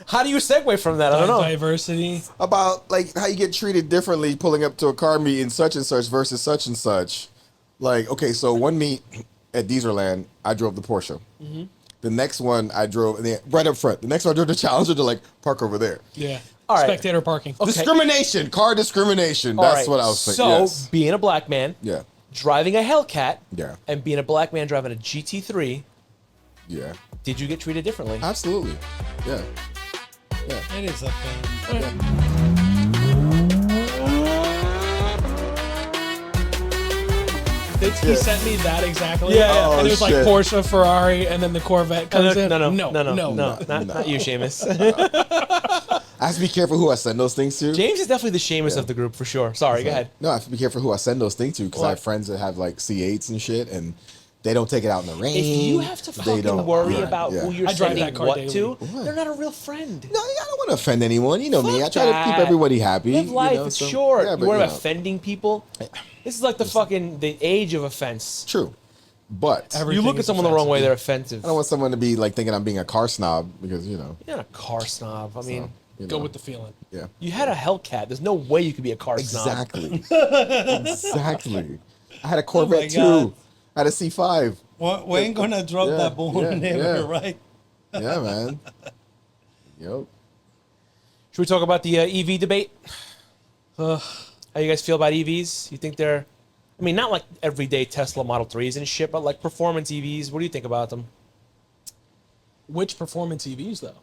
How do you segue from that? I don't know. Diversity. About like how you get treated differently pulling up to a car meet in such and such versus such and such. Like, okay, so one meet at Deezerland, I drove the Porsche. Mm-hmm. The next one I drove right up front. The next one I drove the Challenger to like park over there. Yeah. All right. Spectator parking. Okay. Discrimination, car discrimination. That's what I was saying. So, yes. being a black man, driving a Hellcat, and being a black man driving a GT3, did you get treated differently? Absolutely. Yeah. It is a thing. He sent me that exactly. Yeah. And it was like Porsche, Ferrari, and then the Corvette comes in. No. Not you, Seamus. I have to be careful who I send those things to. James is definitely the Seamus of the group for sure. Sorry, go ahead. No, I have to be careful who I send those things to because I have friends that have like C8s and shit, and they don't take it out in the rain. If you have to fucking worry about who you're sending what to, they're not a real friend. No, I don't want to offend anyone. You know me. I try to keep everybody happy. Live life. It's short. Yeah, you worry about offending people. This is like the age of offense. True. But you look at someone the wrong way, they're offensive. I don't want someone to be like thinking I'm being a car snob because, You're not a car snob. I mean, go with the feeling. Yeah. You had a Hellcat. There's no way you could be a car snob. Exactly. I had a Corvette too. I had a C5. Well, we ain't gonna drop that bone never, right? Yeah, man. Yep. Should we talk about the EV debate? How you guys feel about EVs? You think they're, I mean, not like everyday Tesla Model 3s and shit, but like performance EVs. What do you think about them? Which performance EVs though?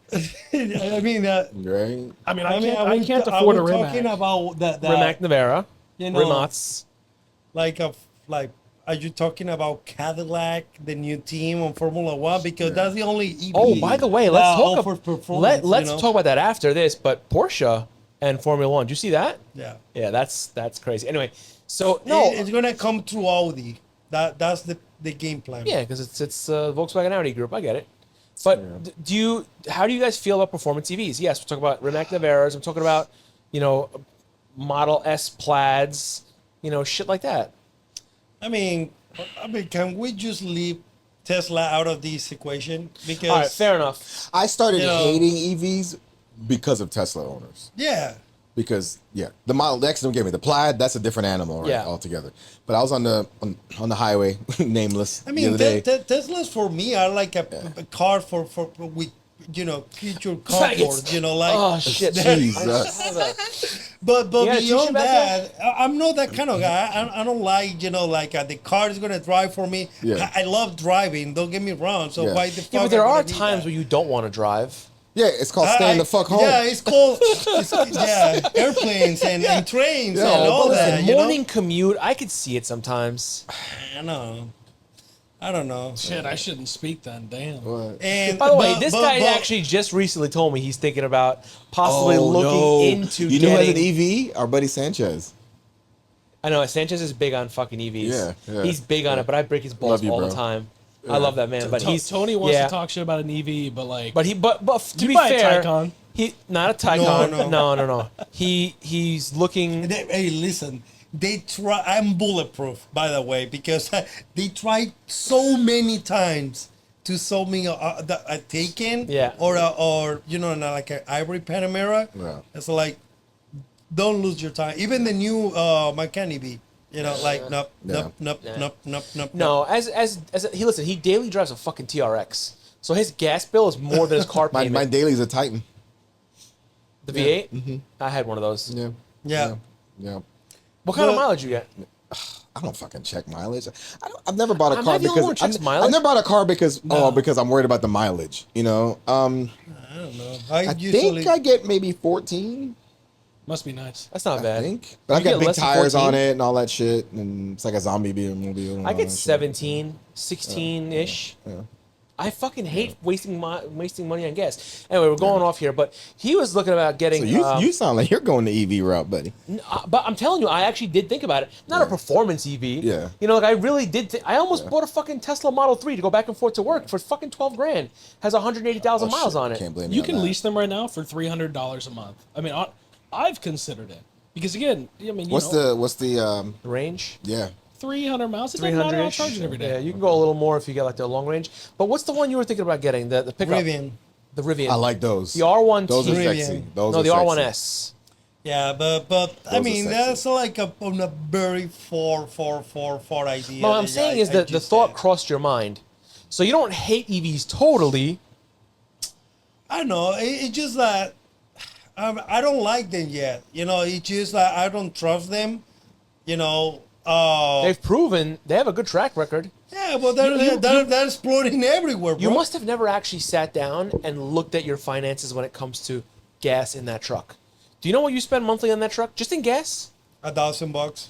I mean, right. I can't afford a Rimac. Talking about the Rimac Navara, you know, Rimats. Are you talking about Cadillac, the new team on Formula One? Because that's the only EV. Oh, by the way, let's let's talk about that after this. But Porsche and Formula One, did you see that? Yeah. Yeah, that's crazy. Anyway, so no, it's gonna come through Audi. That's the game plan. Yeah, because it's Volkswagen Audi group. I get it. But how do you guys feel about performance EVs? Yes, we're talking about Rimac Navaras. I'm talking about, Model S Plaids, shit like that. I mean, can we just leave Tesla out of this equation? Because all right, fair enough. I started hating EVs because of Tesla owners. Yeah. Because the Model X don't get me the Plaid. That's a different animal, right? Altogether. But I was on the highway, nameless. I mean, the other day. Teslas for me are like a car for with future comfort. Oh shit, Jesus. But beyond that, I'm not that kind of guy. I don't like the car is gonna drive for me. Yeah. I love driving. Don't get me wrong. So why the fuck? Yeah, but there are times where you don't want to drive. Yeah, it's called staying the fuck home. Yeah, it's called airplanes and trains and all that. Morning commute, I could see it sometimes. I don't know. Shit, I shouldn't speak then. Damn. And by the way, this guy actually just recently told me he's thinking about possibly looking into. You know who has an EV? Our buddy Sanchez. I know Sanchez is big on fucking EVs. Yeah. He's big on it, but I break his balls all the time. Yeah. I love that man, but Tony wants to talk shit about an EV, but like, but to be fair, he not a Taycan. No. He's looking. Hey, listen. They try. I'm bulletproof, by the way, because they tried so many times to sell me a Taycan, or like an ivory Panamera. Yeah. It's like, don't lose your time. Even the new Macan EV. Nope. No, as he daily drives a fucking TRX, so his gas bill is more than his car payment. My daily's a Titan. The V8. Mm-hmm. I had one of those. Yeah. What kind of mileage you get? I don't fucking check mileage. I've never bought a car because I've never bought a car because I'm worried about the mileage. I don't know. I think I get maybe 14. Must be nice. That's not bad. I think. But I got big tires on it and all that shit, and it's like a zombie mobile. I get 17, 16-ish. Yeah. I fucking hate wasting money on gas. Anyway, we're going off here, but he was looking about getting. So you sound like you're going the EV route, buddy. But I'm telling you, I actually did think about it. Not a performance EV. Yeah. I really did. I almost bought a fucking Tesla Model 3 to go back and forth to work for fucking $12,000. Has 180,000 miles on it. Can't blame you can lease them right now for $300 a month. I mean, I've considered it because again, what's the range? Yeah. 300 miles. It doesn't matter. I'll charge it every day. Yeah, you can go a little more if you get like the long range. But what's the one you were thinking about getting? The pickup. Rivian. The Rivian. I like those. The R1T. Those are Rivian. sexy. Those No, are the sexy. R1S. Yeah, but I are mean sexy. that's like on a very far idea. No, what I'm that saying I- is I that the just thought had. crossed your mind. So you don't hate EVs totally. I know it's just that I don't like them yet. You know, it's just that I don't trust them. You know. They've proven they have a good track record. Yeah, but they're exploding everywhere, bro. You must have never actually sat down and looked at your finances when it comes to gas in that truck. Do you know what you spend monthly on that truck just in gas? $1,000.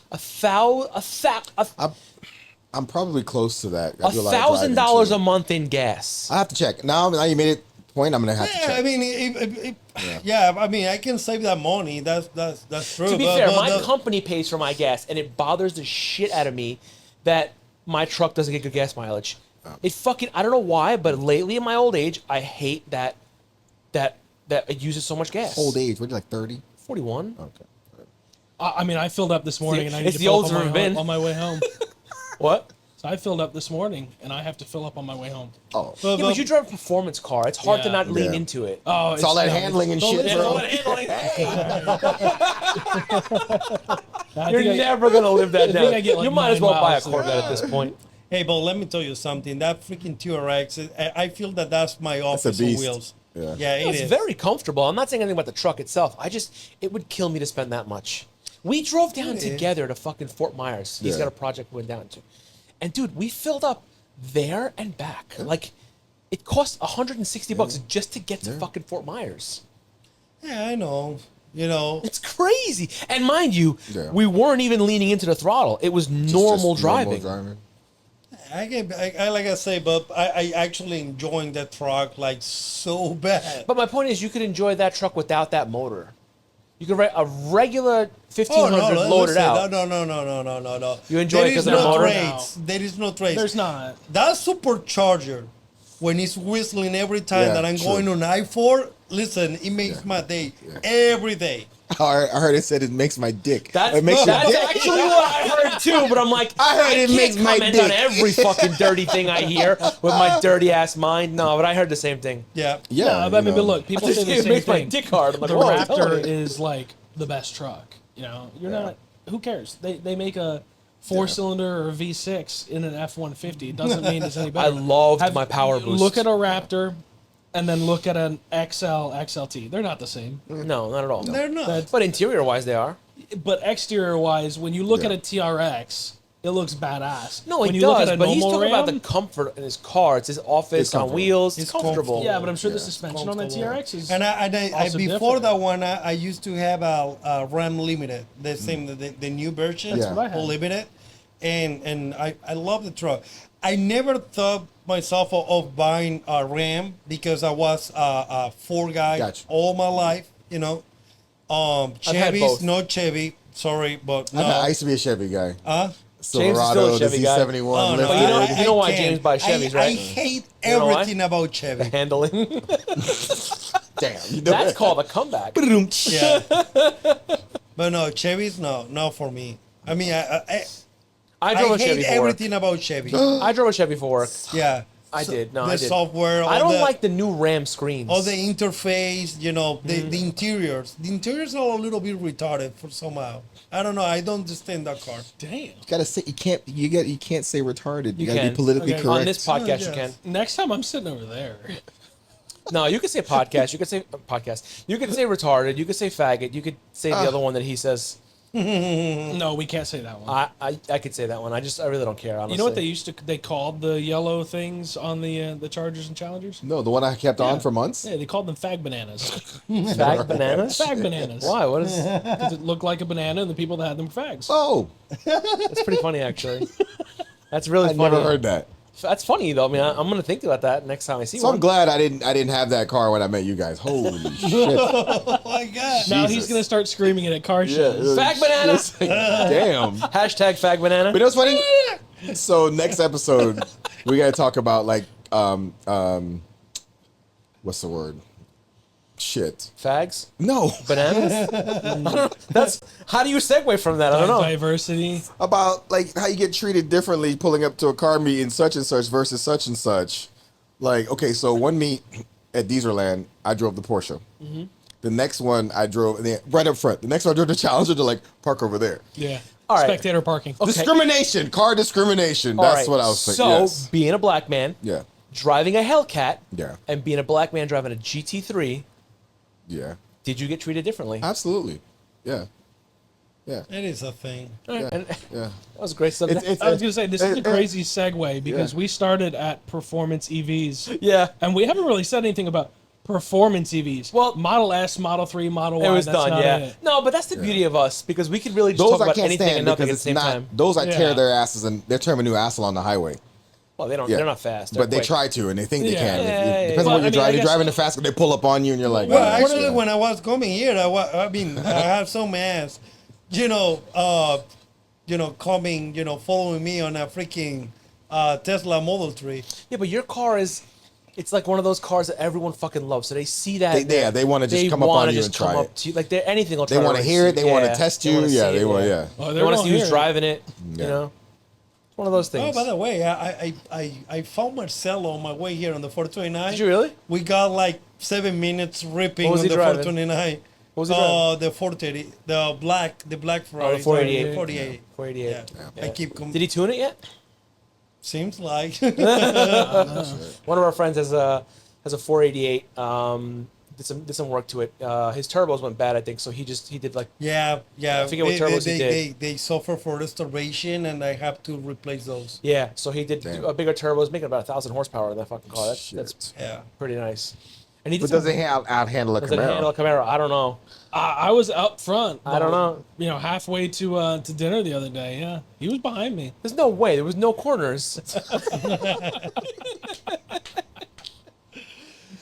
I'm probably close to that. I do a lot of $1,000 driving, a too. month in gas. I have to check. Now you made it point. I'm gonna have to Yeah, check. I mean, I mean, I can save that money. That's true. To be but- fair, but my the- company pays for my gas, and it bothers the shit out of me that my truck doesn't get good gas mileage. It fucking, I don't know why, but lately in my old age, I hate that it uses so much gas. Old age. What are you, like 30? 41. Okay. I mean, I filled up this morning, and I need it's to the fill up oldest on we've my, been. on my way home. What? So I filled up this morning, and I have to fill up on my way home. Oh, Yeah, but you drive a performance car. It's hard to Yeah. not lean Yeah. into it. Oh, it's all that no, handling and it's- shit, it's bro. all that I You're think I- never gonna live that I down. think I get, like, You might as 9 well buy a miles. Corvette at this point. Hey, but let me tell you something. That freaking TRX, I feel that's my a office on beast. wheels. Yeah. It It's is. very comfortable. I'm not saying anything about the truck itself. It would kill me to spend that much. We drove down together to fucking Fort Myers. He's Yeah. got a project we went down to. And dude, we filled up there and back. Like, it cost $160 just to get to fucking Fort Myers. Yeah, I know. You know, It's crazy. And mind you, Yeah. we weren't even leaning into the throttle. It was Just normal driving. I like I say, but I actually enjoying that truck like so bad. But my point is, you could enjoy that truck without that motor. You could write a regular 1500 loaded listen, out. No. You enjoy it 'cause of the motor? Trades. There is no trades. There's not. That supercharger, when it's whistling every time Yeah, that I'm true. going on I-4, listen, it makes my day every day. I heard it said it makes my dick. That's it makes your dick. actually what I heard too, but I'm like, I heard it can't makes my comment on dick. every fucking dirty thing I hear with my dirty ass mind. No, but I heard the same thing. Yeah. Yeah, No, but I mean, you but know. look, people It say the same makes my thing. dick hard. I'm like, The whoa, Raptor totally. is like the best truck. You know, you're not. Who cares? They make a 4-cylinder or a V6 in an F-150. It doesn't mean it's any better. I loved my power boost. Look at a Raptor, and then look at an XLT. They're not the same. No, not at all. They're not. But interior wise, they are. But exterior wise, when you look Yeah. at a TRX, it looks badass. No, when he you look does. at a But he's normal talking about the Ram- comfort in his car. It's his office It's on comfortable. wheels. It's It's comfortable. comfortable. Yeah, but I'm sure the Yeah. suspension on a Comfortable. TRX is. And I also before different. that one, I used to have a Ram Limited, the same, the new version, That's what I had. Limited, and I love the truck. I never thought myself of buying a Ram because I was a Ford guy Gotcha. all my life, you know. had Chevy's both. not Chevy, sorry, but no. I used to be a Chevy guy. James is still a Silverado, the Chevy guy. Z71. Oh, no, But you know- I- you know I why can't. James buys Chevys, right? I hate You know why? everything about Chevy. Handling. Damn. You know That's that? called a comeback. Yeah. But no, Chevy's not for me. I mean, I drove a hate Chevy for work. everything about Chevy. I drove a Chevy for work. Yeah. I did. No, the I did. software. I all don't the, like the new RAM screens. all the interface. You know, the interiors. The interiors are a little bit retarded for somehow. I don't know. I don't understand that car. Damn. You gotta say you can't say retarded. You, You gotta can. be politically Okay. correct. On this podcast, you yes. can. Next time I'm sitting over there. No, you could say podcast. You could say podcast. You could say retarded. You could say faggot. You could say the other one that he says. No, we can't say that one. I could say that one. I really don't care. Honestly. You know what they called the yellow things on the Chargers and Challengers? No, the one I kept on for months. Yeah, they called them fag bananas. Fag bananas? Fag bananas. Why? What is? Because it looked like a banana, and the people that had them were fags. Oh, That's pretty funny, actually. That's really I funny. never heard that. That's funny though. I mean, I'm gonna think about that next time I see So one. I'm glad I didn't have that car when I met you guys. Holy shit! Oh my God. Now he's Jesus. gonna start screaming it at car shows. Fag banana. Damn. Hashtag fag banana. But you know what's funny? So next episode, we gotta talk about like what's the word? Shit. Fags. No. Bananas. I don't know. That's how do you segue from that? I don't know. Diversity. About like how you get treated differently pulling up to a car meet in such and such versus such and such. Like, okay, so one meet at Deezerland, I drove the Porsche. The next one I drove right up front. The next one I drove the Challenger to like park over there. Yeah. All right. Spectator parking. Okay. Discrimination, car discrimination. All That's right. what I was saying. So, Yes. being a black man, Yeah. driving a Hellcat, Yeah. and being a black man driving a GT3, Yeah. did you get treated differently? Absolutely. Yeah. Yeah. It is a thing. All right, Yeah. and Yeah. that was a great subject. I was going to say, this is a it- crazy segue because yeah. we started at performance EVs. yeah. And we haven't really said anything about performance EVs. Well, Model S, Model 3, Model Y. It was that's done, not yeah. it. No, but that's the beauty of us because we could really just Those talk I about can't anything stand and nothing because at the it's same not. time. Those I tear Yeah. their asses and they turn a new asshole on the highway. Well, they don't. Yeah. They're not fast. But they quick. try to, and they think they Yeah. can. Yeah, yeah, Depends yeah. on what Well, I you're mean, I driving. You're guess- driving the fast, they pull up on you, and you're like, Well, "Ah, actually, yeah." when I was coming here, I mean, I have some ass, coming, following me on a freaking Tesla Model 3. Yeah, but your car is. It's like one of those cars that everyone fucking loves. So they see that. They wanna just come up on wanna you just and try come it. up to you. Like they're anything. Will They try want to race hear it. They want to Yeah, test they you. wanna Yeah, see they it, want. Yeah. Oh, They want to see who's here. driving it. Yeah. You know, it's one of those Oh, things. by the way, I found Marcelo on my way here on the 429. Did you really? We got like 7 minutes ripping What was on he the driving? 429. What was he driving? The 430, the black Ferrari. Oh, the 488. 488. 488. Yeah. I keep. Did he tune it yet? Seems like. One of our friends has a 488. Did some work to it. His turbos went bad, I think. So he did like Yeah. I forget what turbos he did. They suffer for restoration, and I have to replace those. yeah. So he did Damn. a bigger turbos, making about 1,000 horsepower in that fucking car. That's Shit. Yeah. pretty nice. And he did But some- does it out handle a does it handle a Camaro? Camaro? I don't know. I was up front. I don't know. Halfway to dinner the other day. Yeah. He was behind me. There's no way. There was no corners.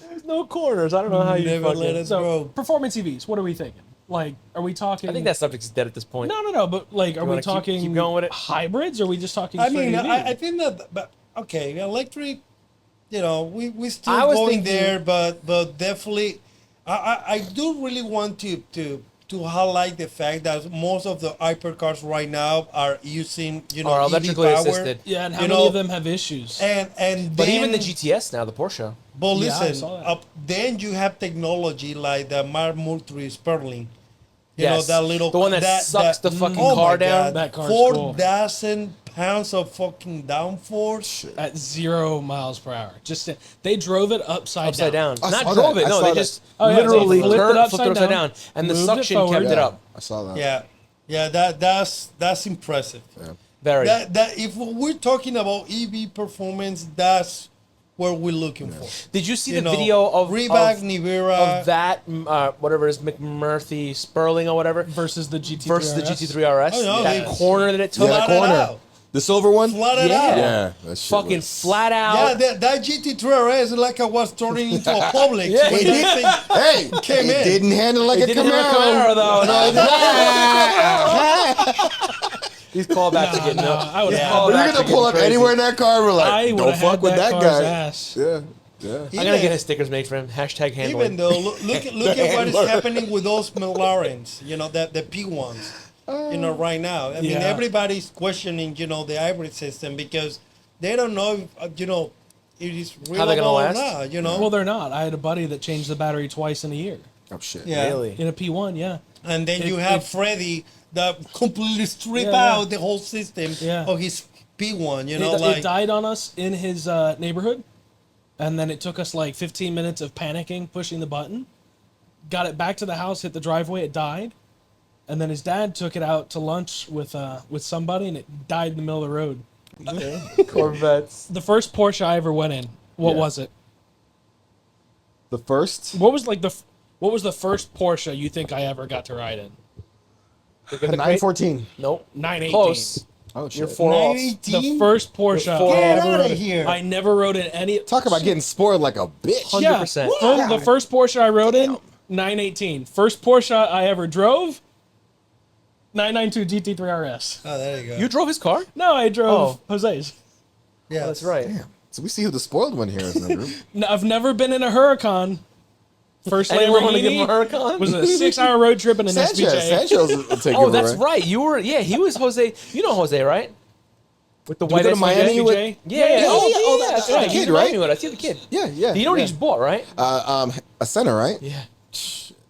There's no corners. I don't know how you Never fucking. let us So, go. performance EVs, what are we thinking? Like, are we talking. I think that subject's dead at this point. No, but like, are we wanna keep- talking keep going with it? hybrids? Or are we just talking I straight mean, EV? I think that, but okay, electric. We still I was going thinking- there, but definitely, I do really want to highlight the fact that most of the hypercars right now are using Or EV electrically power. assisted. Yeah, and how you many know, of them have issues? And But then, even the GTS now, the Porsche. But Yeah, I listen, saw that. then you have technology like the Mercury Sperling. You Yes. know, that little... The one that sucks the fucking oh car my down? God, That car's cool. 4,000 pounds of fucking downforce. At 0 miles per hour. Just they drove it upside Down. I Not saw drove that. it. I No, saw they that. just Oh, yeah, they literally flipped it flipped it upside down. And the moved it suction kept forward. it up. I saw that. Yeah, that's impressive. Very. That if we're talking about EV performance, that's what we're looking for. Did you see You the know, video of Reebok, of, Nivera, of that whatever it is, McMurphy Sperling or whatever versus the GT3 versus the RS? GT3 RS? Oh, no, that they- corner that it took. Yeah, flat the it corner. out. The silver one? Flat it Yeah. out. Yeah. That shit Fucking was- flat out. Yeah, that GT3 RS is like I was turning into a public. Yeah, when it that thing Hey, came it in. didn't handle like It a didn't have a Camaro. Camaro though. No, these callbacks are getting No, up. I would These have callbacks We're are gonna getting pull up crazy. anywhere in that car. We're I like, would don't have fuck had with that that car's guy. ass. Yeah, yeah. I'm gonna get his stickers made for him. Hashtag handling. Even though, look at what is happening with those McLarens, the P1s, right now. I mean, Yeah. everybody's questioning, the hybrid system because they don't know, it is How they're gonna reliable or last? not, Well, they're not. I had a buddy that changed the battery twice in a year. Oh shit. Yeah. Really? In a P1, yeah. And then It- you have it- Freddie that completely strip Yeah, yeah. out the whole system Yeah. of his P1, It died on us in his neighborhood, and then it took us like 15 minutes of panicking, pushing the button. Got it back to the house, hit the driveway, it died, and then his dad took it out to lunch with somebody, and it died in the middle of the road. Corvettes. The first Porsche I ever went in. What Yeah. was it? The first What was the first Porsche you think I ever got to ride in? Look at the 914. Nope. 918. Close. Oh shit. You're 4 off. 918? The first Porsche Four I off. ever Get outta rode. here. I never rode in any. Talk about getting spoiled like a bitch. 100%. Yeah, the first Porsche I rode in, 918. First Porsche I ever drove, 992 GT3 RS. Oh, there you go. You drove his car? No, I drove Oh. Jose's. yeah, Oh, that's right. Damn. So we see who the spoiled one here is in the group. No, I've never been in a Huracan. First Anyone want to give him a Lamborghini Huracan? was a 6-hour road trip in an Sanchez. SVJ. Sanchez will take Oh, over, that's right? right. You were, yeah, he was Jose. You know Jose, right? With the Did we white go to Miami SVJ? with- SVJ? Oh, yeah, that's yeah, right. the He's kid, in Miami right? with us. He's the kid. Yeah. You know what he yeah. just bought, right? A center, right? Yeah.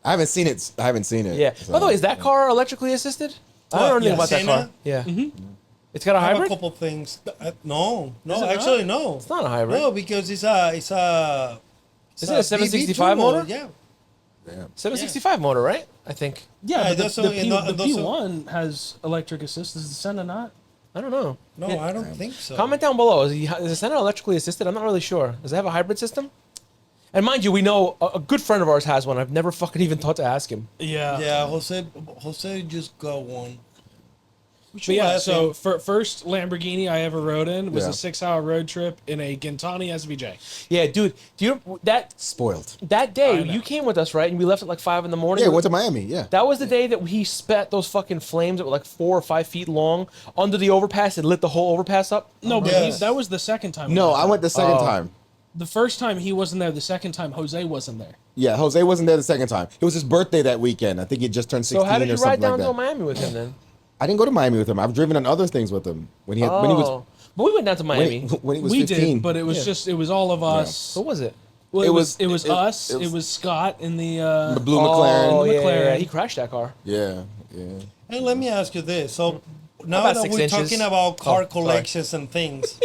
I haven't seen it. Yeah. So, By the way, is that car electrically assisted? I don't know anything Yeah, about that Senna? car. Yeah. It's got a I have a hybrid? couple things. No, Is it actually no. It's not a hybrid. No, because it's a Is it a VV 765 turbo, motor? Yeah. 765 motor, right? I think. Yeah, Yeah, but that's the so- and tho- the and those are- P1 has electric assist. Is the Senna not? I don't know. No, Yeah. I don't think so. Comment down below. Is the Senna electrically assisted? I'm not really sure. Does it have a hybrid system? And mind you, we know a good friend of ours has one. I've never fucking even thought to ask him. Yeah. Yeah, Jose just got one. But yeah, so first Lamborghini I ever rode in was Yeah. a 6-hour road trip in a Gintani SVJ. Yeah, dude. Do you Spoiled. that I day know. you came with us, right? And we left at like 5 in the morning. Yeah, went to Miami. Yeah. That was the day that he spat those fucking flames that were like 4 or 5 feet long under the overpass and lit the whole overpass up. No, but Yes. that was the second time. we No, went I there. went the second Oh. time. The first time he wasn't there. The second time Jose wasn't there. Yeah, Jose wasn't there the second time. It was his birthday that weekend. I think he just turned 16 So how did or you something ride down like to that. Miami with him then? I didn't go to Miami with him. I've driven on other things with him when he was But we went down to Miami. when he was We 15. did, but it was Yeah. just it was all of us. What was it? Well, It it was- was it- us. it It was- was Scott in the the blue McLaren. Oh, yeah, McLaren. yeah, he crashed that car. Yeah. And let me ask you this. So now About that 6 we're inches. talking about Oh, car sorry. collections and things,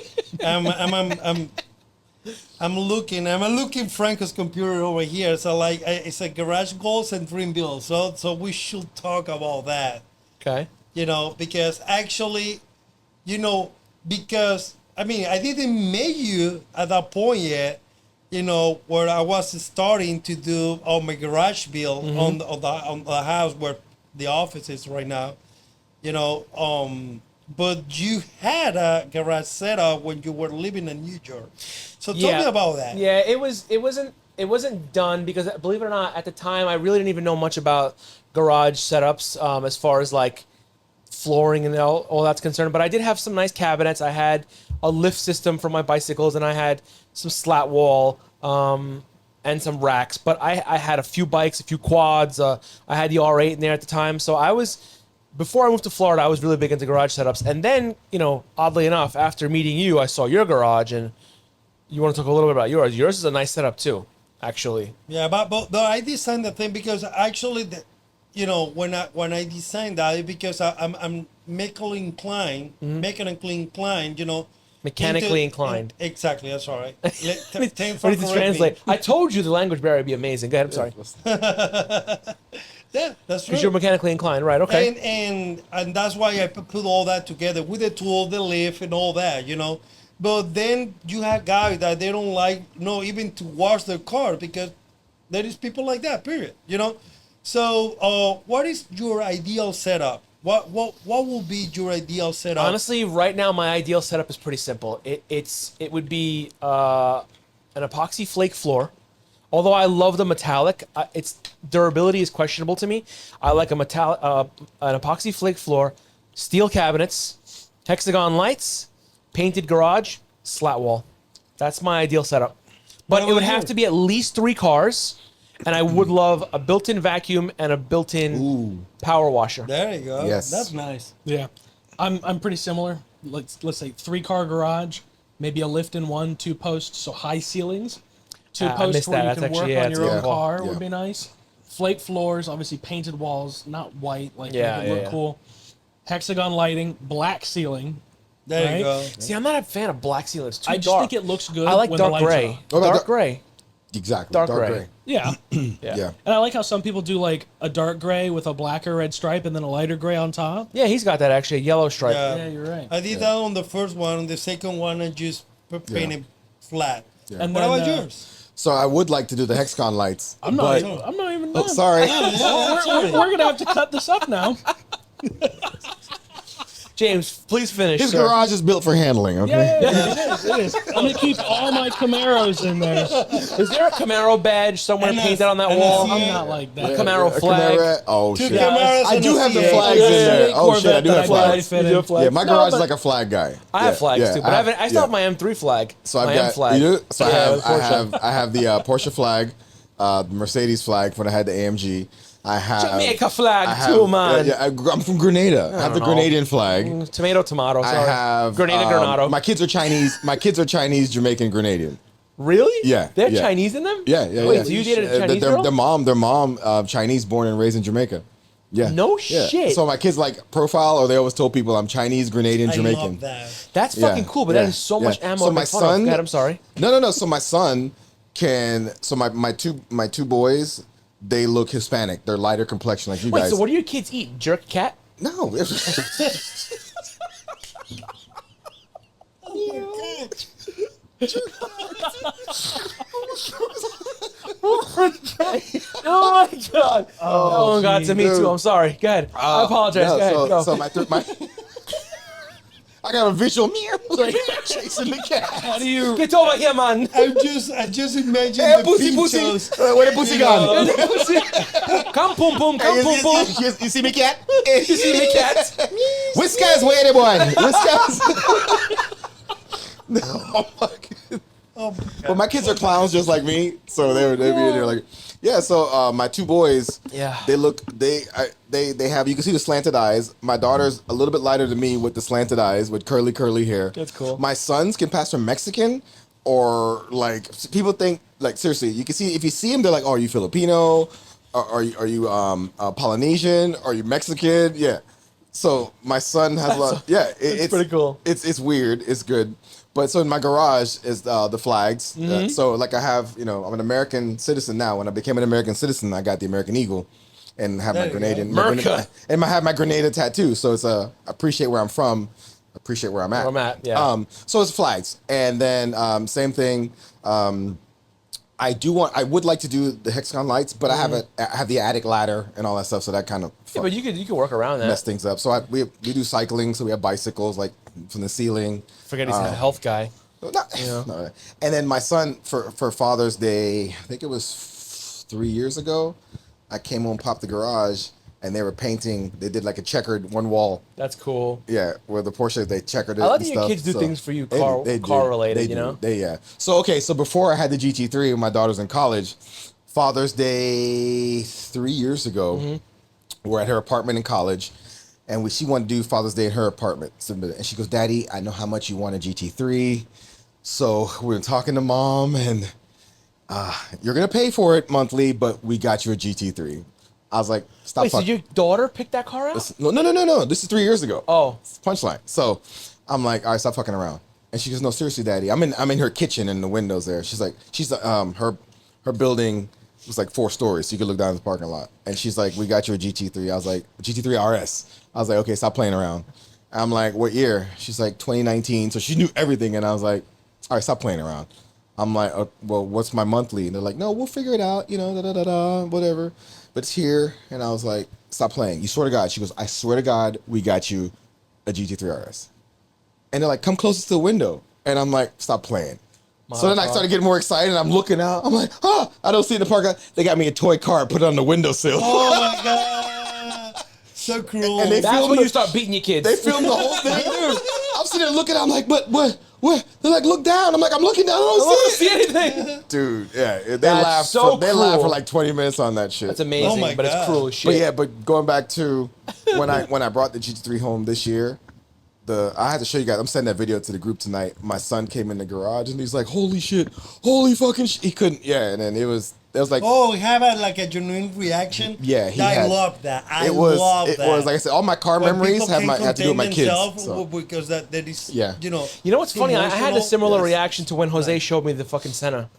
I'm looking Franco's computer over here. So like it's a garage goals and dream builds. So we should talk about that. Okay. You know, because actually, because I mean I didn't meet you at that point yet. Where I was starting to do all my garage build on the house where the office is right now. But you had a garage setup when you were living in New York. So tell me about that. Yeah, it wasn't done because, believe it or not, at the time I really didn't even know much about garage setups as far as like flooring and all that's concerned. But I did have some nice cabinets. I had a lift system for my bicycles, and I had some slat wall and some racks. But I had a few bikes, a few quads. I had the R8 in there at the time. So before I moved to Florida, I was really big into garage setups. And then, oddly enough, after meeting you, I saw your garage, and you want to talk a little bit about yours. Yours is a nice setup too, actually. Yeah, but I designed the thing because actually, when I designed that, because I'm mechanically inclined, Mechanically inclined. Exactly, that's all right. What did this translate? I told you the language barrier would be amazing. Go ahead, I'm sorry. Yeah, that's true. Because you're mechanically inclined, right? Okay. And that's why I put all that together with the tool, the lift, and all that, But then you have guys that they don't like, even to wash their car because there is people like that. Period. So, what is your ideal setup? What will be your ideal setup? Honestly, right now my ideal setup is pretty simple. It would be an epoxy flake floor. Although I love the metallic, its durability is questionable to me. I like an epoxy flake floor, steel cabinets, hexagon lights, painted garage, slat wall. That's my ideal setup. But it would have to be at least 3 cars, and I would love a built-in vacuum and a built-in power washer. There you go. Yes. That's nice. Yeah, I'm pretty similar. Let's say 3-car garage, maybe a lift in 1, 2 posts, so high ceilings. 2 I posts missed where that. you That's can actually- work yeah, on it's your a own good call. car Yeah. would be nice. Flake floors, obviously painted walls, not white, like Yeah, make it look yeah. cool. Hexagon lighting, black ceiling. There Right? you go. See, I'm not a fan of black ceiling. It's too I just dark. think it looks good. I like when the dark lights gray. are on. What about Dark gray. Exactly. Dark gray. Yeah. Yeah. And I like how some people do like a dark gray with a black or red stripe and then a lighter gray on top. Yeah, he's got that actually, a yellow stripe. Yeah, you're right. I did that on the first one. On the second one, I just painted flat. Yeah. And What then, about yours? So I would like to do the hexagon lights. I'm not but, even Oh, done. sorry. We're gonna have to cut this up now. James, please finish. His sir. garage is built for handling. Okay. It is. I'm gonna keep all my Camaros in there. Is there a Camaro badge somewhere And painted on that and wall? I'm not like A that. Camaro A flag. Camaro- Oh Two shit! Camaros I and do a have the C8. flags in there. Oh shit! I do have Corvette flags. that I fit in. Yeah, my No, garage is but- like a flag guy. I have Yeah, flags yeah, too, but I still have my M3 flag. So I've my M got flag. you do? So Yeah, I the Porsche. have the Porsche flag. the Mercedes flag when I had the AMG. I have Jamaica flag too, man. Yeah, I'm from Grenada. I have the Grenadian flag. Tomato. Sorry. I have Grenado. My kids are Chinese. My kids are Chinese, Jamaican, Grenadian. Really? Yeah. They have Chinese in them? Yeah. Wait, so you dated a Chinese girl? Their mom, Chinese, born and raised in Jamaica. Yeah. No shit. So my kids like profile, or they always told people I'm Chinese, Grenadian, Jamaican. I love that. That's fucking cool, but that is so much ammo. So my son, God, I'm sorry. No. So my son can. So my two boys, they look Hispanic. They're lighter complexion like you guys. Wait, so what do your kids eat? Jerk cat? No. Oh my god! Oh god, to me too. I'm sorry. Go ahead. I apologize. Go ahead. Go. So my I got a visual chasing the cat. How do you get over here, man? I just imagine Hey, the pussy. pinchos. Where the pussy gone? Come, boom, boom, come, boom, boom. You see me, cat? You see me, cat? Whiskers, where the boy? Whiskers. No, Oh, but my kids are clowns just like me, so they'd be in there like, yeah. So my two boys, they have, you can see the slanted eyes. My daughter's a little bit lighter than me with the slanted eyes with curly hair. That's cool. My sons can pass for Mexican, or like people think like seriously. You can see if you see them, they're like, oh, are you Filipino? Are you Polynesian? Are you Mexican? Yeah. So my son has a lot. Yeah, it's pretty cool. It's weird. It's good. But so in my garage is the flags. So like I have, I'm an American citizen now. When I became an American citizen, I got the American Eagle, and have my Grenadian. And I have my Grenada tattoo. So it's appreciate where I'm from, appreciate where I'm at. Where I'm at, yeah. So it's flags, and then same thing. I would like to do the hexagon lights, but I have the attic ladder and all that stuff, so that kind of but you can work around that. mess things up. So we do cycling, so we have bicycles like from the ceiling. Forget he's a health guy. No. And then my son for Father's Day, I think it was 3 years ago, I came home, popped the garage, and they were painting. They did like a checkered one wall. That's cool. Yeah, where the Porsche they checkered it. I love and that your stuff. kids do So things for you, they car related. They you know. So before I had the GT3 when my daughter's in college, Father's Day 3 years ago, we're at her apartment in college, and she wanted to do Father's Day in her apartment. And she goes, "Daddy, I know how much you want a GT3, so we're talking to Mom, and you're gonna pay for it monthly, but we got you a GT3." I was like, "Stop!" Wait, so your daughter picked that car out? No. This is 3 years ago. Oh, Punchline. So I'm like, "All right, stop fucking around." And she goes, "No, seriously, Daddy. I'm in her kitchen and the windows there." She's like, her building was like 4 stories, so you could look down the parking lot. And she's like, "We got you a GT3." I was like, "GT3 RS." I was like, "Okay, stop playing around." I'm like, "What year?" She's like, 2019. So she knew everything, and I was like, "All right, stop playing around." I'm like, "Well, what's my monthly?" And they're like, "No, we'll figure it out. Whatever." But it's here, and I was like, "Stop playing. You swear to God." She goes, "I swear to God, we got you a GT3 RS." And they're like, "Come closer to the window." And I'm like, "Stop playing." So then I started getting more excited, and I'm looking out. I'm like, I don't see it in the park. They got me a toy car, put it on the windowsill. Oh my God. So cruel. And that's when you start beating your kids. They filmed the whole thing, dude. I'm sitting there looking, I'm like, but what? They're like, "Look down." I'm like, "I'm looking down, I don't see anything. Dude, yeah. They That's laughed so for cruel. like 20 minutes on that shit. That's amazing, Oh my but it's God. cruel as shit. But going back to when I brought the GT3 home this year, I had to show you guys. I'm sending that video to the group tonight. My son came in the garage and he's like, "Holy shit, holy fucking shit." He couldn't, and then it was like, oh, have a genuine reaction. Yeah, I love that. It was like I said, all my car When memories people had to do with my kids. themselves because that is, Yeah. You know what's funny? I had a emotional. similar Yes. reaction to when Jose showed me the fucking Senna.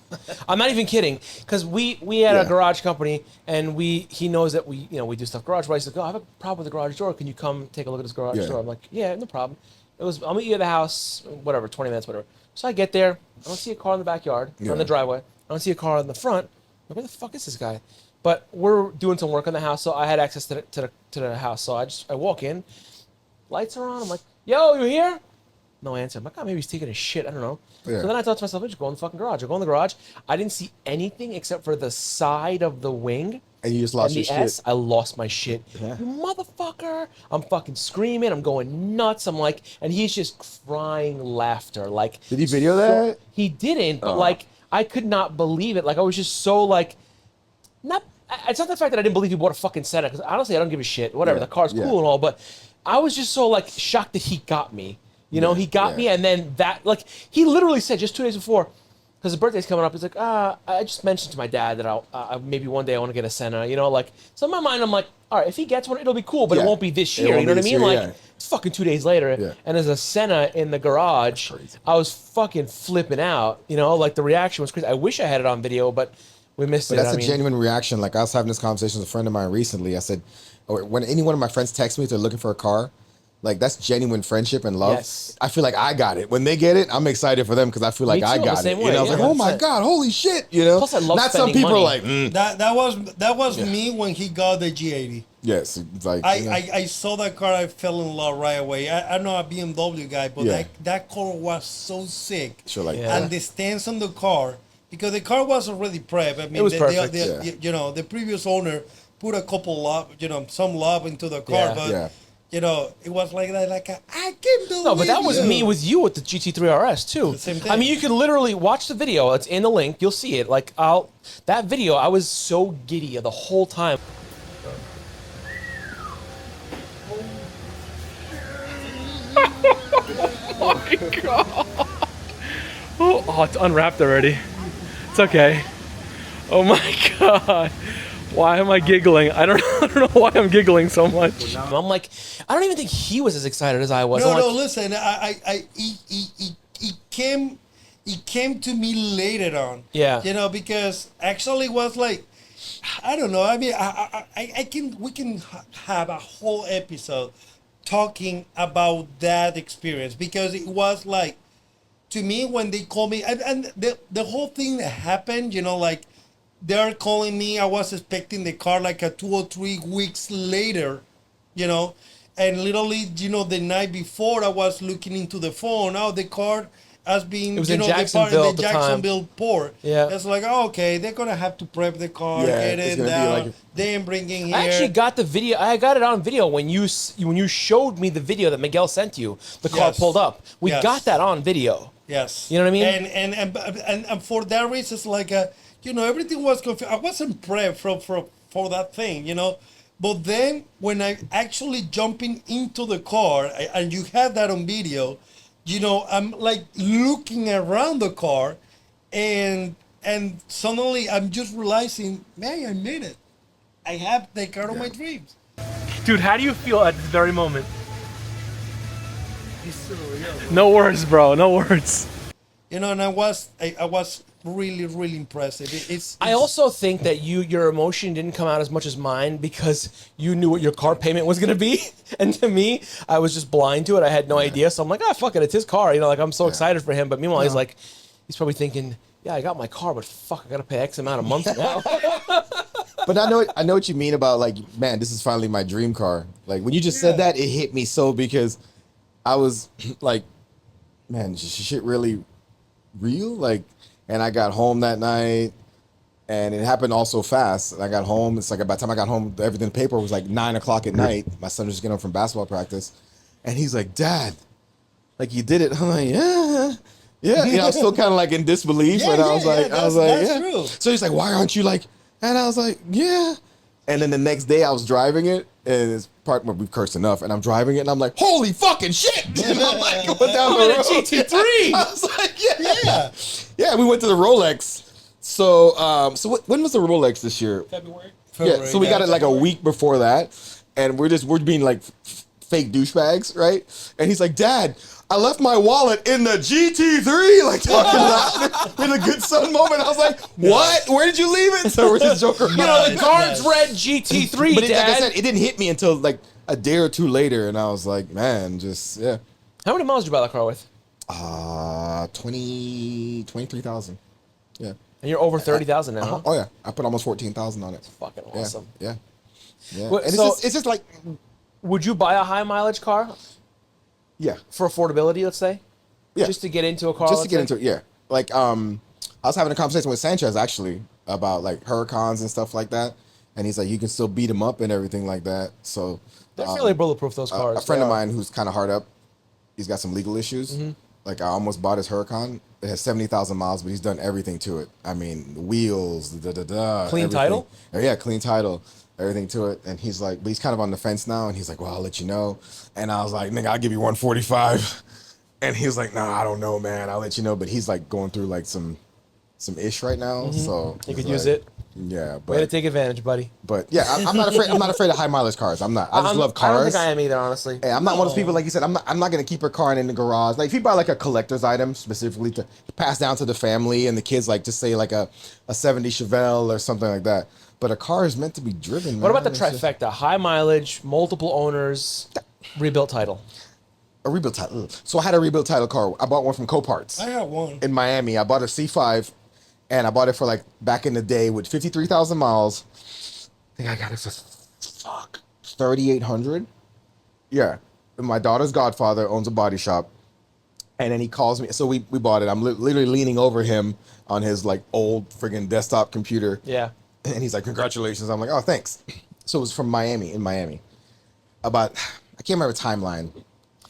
I'm not even kidding, because we had a garage company, and he knows that we do stuff garage wise. He's like, "Oh, I have a problem with the garage door. Can you come take a look at this garage door?" I'm like, "Yeah, no problem." I'll meet you at the house, whatever, 20 minutes, whatever. So I get there, I don't see a car in the backyard, or in the driveway. I don't see a car in the front. I'm like, "Where the fuck is this guy?" But we're doing some work on the house, so I had access to the house. So I walk in, lights are on. I'm like, "Yo, you here?" No answer. I'm like, "Oh, maybe he's taking a shit. I don't know." Yeah. So then I thought to myself, "Just go in the fucking garage." I go in the garage. I didn't see anything except for the side of the wing. And you just lost your And the shit. S, I lost my shit. Yeah. "You motherfucker!" I'm fucking screaming. I'm going nuts. I'm like, and he's just crying laughter. Like, Did he video that? He didn't, but like, I could not believe it. Like, I was just so like, not. It's not the fact that I didn't believe he bought a fucking Senna, because honestly, I don't give a shit. Whatever, Yeah, the car's yeah. cool and all, but I was just so like shocked that he got me. You know, he got me, and then that, like, he literally said just 2 days before, because his birthday's coming up, he's like, I just mentioned to my dad that I'll maybe one day I want to get a Senna, you know, like, so in my mind, I'm like, all right, if he gets one, it'll be cool, but it Yeah. won't be this It year, won't you know be what I this mean? year, Like, yeah. it's fucking 2 days later, Yeah. and there's a Senna in the garage. That's crazy. I was fucking flipping out, you know, like, the reaction was crazy. I wish I had it on video, but we missed But it. that's I a mean, genuine reaction. Like I was having this conversation with a friend of mine recently. I said, or when any one of my friends text me if they're looking for a car, like that's genuine friendship and love. Yes. I feel like I got it. When they get it, I'm excited for them because I feel like Me I too, got the it. same You way, know, I was yeah, like, oh my 100%. God, holy shit. You know, Plus, I love not some spending people money. are like, That was me when he got the G80. yes, it's like I saw that car, I fell in love right away. I'm not a BMW guy, but Yeah. that car was so sick. Sure, like Yeah. And the stance on the car, because the car was already prepped. I mean, It was perfect. you know, the previous owner put a couple love, you know, some love into the car, Yeah. but Yeah. you know, it was like that, I can't believe no, but that was you. me with you with the GT3 RS too. The same I thing. mean, you can literally watch the video. It's in the link. You'll see it. Like that video, I was so giddy the whole time. Oh my god! Oh, it's unwrapped already. It's okay. Oh my god! Why am I giggling? I don't know why I'm giggling so much. I'm like, I don't even think he was as excited as I was. No, I'm no, like, listen, he came to me later on. Yeah. You know, because actually it was like, I don't know. I mean, we can have a whole episode talking about that experience because it was like, to me, when they called me, and the whole thing that happened, you know, like they're calling me, I was expecting the car like a 2 or 3 weeks later, you know, and literally, you know, the night before I was looking into the phone, oh, the car has been, It was you in know, Jacksonville at the the time. Jacksonville port. Yeah. It's like, oh, okay, they're going to have to prep the car, Yeah, get it's it gonna be down, like- then bring it here. I actually got the video. I got it on video when you showed me the video that Miguel sent you. The car Yes. pulled up. We Yes. got that on video. Yes. You know what I mean? And for that reason, it's like, you know, everything was confused. I wasn't prepped for that thing, you know. But then when I actually jumping into the car, and you had that on video, you know, I'm like looking around the car, and suddenly I'm just realizing, man, I made it. I have the car of my dreams. Dude, how do you feel at this very moment? It's surreal. No words, bro. No words. You know, and I was really, really impressed. It's I also think that your emotion didn't come out as much as mine because you knew what your car payment was gonna be, and to me, I was just blind to it. I had no idea, so I'm like, ah, fuck it, it's his car. You know, like I'm so excited for him. But meanwhile, he's probably thinking, yeah, I got my car, but fuck, I gotta pay X amount a month now. But I know what you mean about like, man, this is finally my dream car. Like when you just said that, it hit me so because I was like, man, is this shit really real? Like, and I got home that night, and it happened all so fast. And I got home. It's like by the time I got home, everything paper was like 9 o'clock at night. My son was just getting home from basketball practice, and he's like, "Dad, like you did it." I'm like, "Yeah." Yeah, you know, I was still kind of like in disbelief, Yeah, and I was yeah, like, yeah, I was like, that's yeah. true. So he's like, "Why aren't you like?" And I was like, "Yeah." And then the next day, I was driving it, and it's part where we've cursed enough, and I'm driving it, and I'm like, "Holy fucking shit!" And I'm like going down the I'm in a road. GT3. I was like, yeah. yeah. We went to the Rolex. So, when was the Rolex this year? February. Yeah, so we got it like a week before that, and we're being like fake douchebags, right? And he's like, "Dad, I left my wallet in the GT3," like talking about in a good son moment. I was like, "What? Where did you leave it?" So we're just joking around. You know, the Nice, guards nice. read GT3, But like I Dad. said, it didn't hit me until like a day or two later, and I was like, "Man, just yeah." How many miles did you buy that car with? 23,000. Yeah. And you're over 30,000 now. Huh? Oh yeah, I put almost 14,000 on it. Fucking Yeah, awesome. yeah. Yeah. Well, And so- it's just like, Would you buy a high mileage car yeah, for affordability? Let's say, yeah. just to get into a car. Just to let's get say? into it, yeah. Like, I was having a conversation with Sanchez actually about like Huracans and stuff like that, and he's like, you can still beat them up and everything like that. So They're fairly bulletproof. Those cars. a friend They of are. mine who's kind of hard up, he's got some legal issues. Like I almost bought his Huracan. It has 70,000 miles, but he's done everything to it. I mean, the wheels, Clean everything. title? Yeah, clean title, everything to it. And he's like, but he's kind of on the fence now. And he's like, well, I'll let you know. And I was like, nigga, I'll give you 145. And he was like, nah, I don't know, man. I'll let you know. But he's like going through like some ish right now. So You could he's use like, it. Yeah, Way to but take advantage, buddy. I'm not afraid. I'm not afraid of high mileage cars. I'm not. I just love cars. I don't think I am either, honestly. Hey, I'm not one of those people, like you said, I'm not gonna keep her car in the garage. Like if you buy like a collector's item specifically to pass down to the family and the kids, like just say like a 70 Chevelle or something like that. But a car is meant to be driven. What man. about the It's just- trifecta? High mileage, multiple owners, rebuilt title. A rebuilt title. So I had a rebuilt title car. I bought one from Coparts I have one. in Miami. I bought a C5 and I bought it for like back in the day with 53,000 miles. I think I got it for 3,800. Yeah. And my daughter's godfather owns a body shop. And then he calls me. So we bought it. I'm literally leaning over him on his like old friggin' desktop computer. Yeah. And he's like, congratulations. I'm like, oh, thanks. So it was from Miami, in Miami. I can't remember timeline.